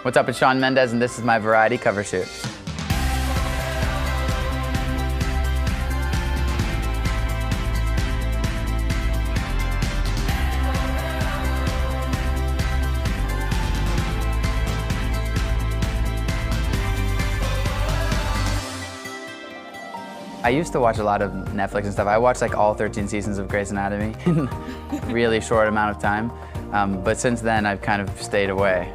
What's up, it's Shawn Mendes, and this is my Variety cover shoot. I used to watch a lot of Netflix and stuff. I watched like all 13 seasons of Grey's Anatomy in a really short amount of time. But since then, I've kind of stayed away.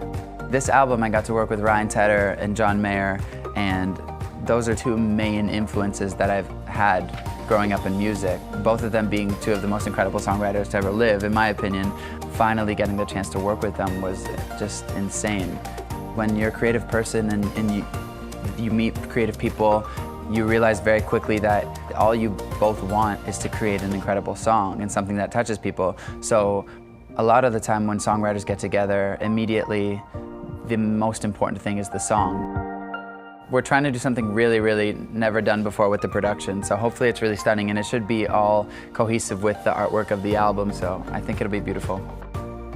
This album, I got to work with Ryan Tedder and John Mayer, and those are two main influences that I've had growing up in music. Both of them being two of the most incredible songwriters to ever live, in my opinion. Finally getting the chance to work with them was just insane. When you're a creative person and you meet creative people, you realize very quickly that all you both want is to create an incredible song and something that touches people. So a lot of the time when songwriters get together, immediately the most important thing is the song. We're trying to do something really, really never done before with the production, so hopefully it's really stunning, and it should be all cohesive with the artwork of the album, so I think it'll be beautiful.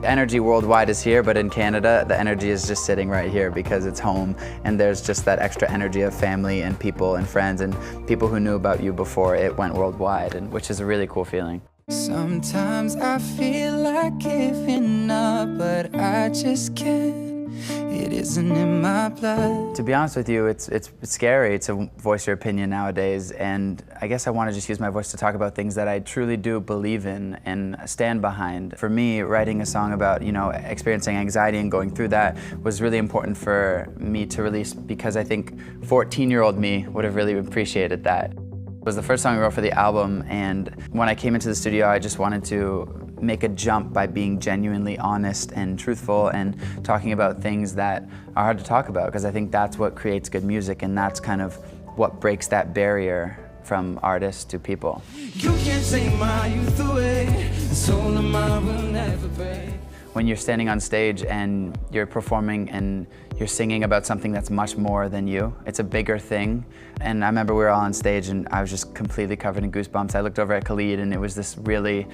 The energy worldwide is here, but in Canada, the energy is just sitting right here because it's home, and there's just that extra energy of family and people and friends and people who knew about you before it went worldwide, and which is a really cool feeling. Sometimes I feel like giving up, but I just can't. It isn't in my blood. To be honest with you, it's scary to voice your opinion nowadays, and I guess I want to just use my voice to talk about things that I truly do believe in and stand behind. For me, writing a song about, experiencing anxiety and going through that was really important for me to release, because I think 14-year-old me would have really appreciated that. It was the first song I wrote for the album, and when I came into the studio, I just wanted to make a jump by being genuinely honest and truthful and talking about things that are hard to talk about, because I think that's what creates good music, and that's kind of what breaks that barrier from artists to people. You can't take my youth away, the soul of mine will never break. When you're standing on stage and you're performing and you're singing about something that's much more than you, it's a bigger thing. And I remember we were all on stage and I was just completely covered in goosebumps. I looked over at Khalid and it was this really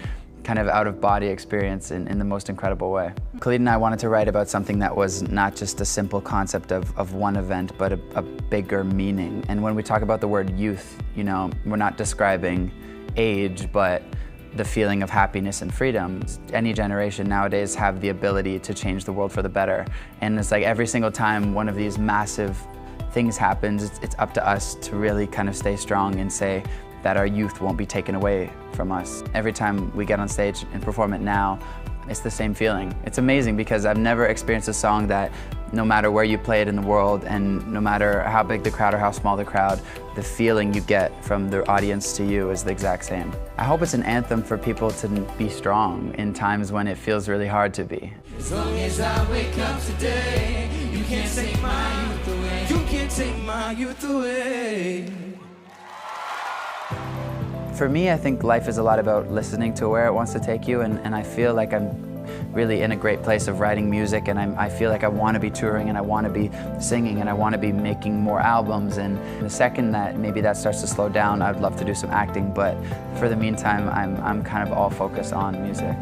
kind of out-of-body experience in the most incredible way. Khalid and I wanted to write about something that was not just a simple concept of one event, but a bigger meaning. And when we talk about the word youth, we're not describing age, but the feeling of happiness and freedom. Any generation nowadays have the ability to change the world for the better. And it's like every single time one of these massive things happens, it's up to us to really kind of stay strong and say that our youth won't be taken away from us. Every time we get on stage and perform it now, it's the same feeling. It's amazing because I've never experienced a song that no matter where you play it in the world and no matter how big the crowd or how small the crowd, the feeling you get from the audience to you is the exact same. I hope it's an anthem for people to be strong in times when it feels really hard to be. As long as I wake up today, you can't take my youth away. You can't take my youth away. For me, I think life is a lot about listening to where it wants to take you, and I feel like I'm really in a great place of writing music, and I feel like I want to be touring and I want to be singing and I want to be making more albums, and the second that maybe that starts to slow down, I'd love to do some acting, but for the meantime, I'm kind of all focused on music.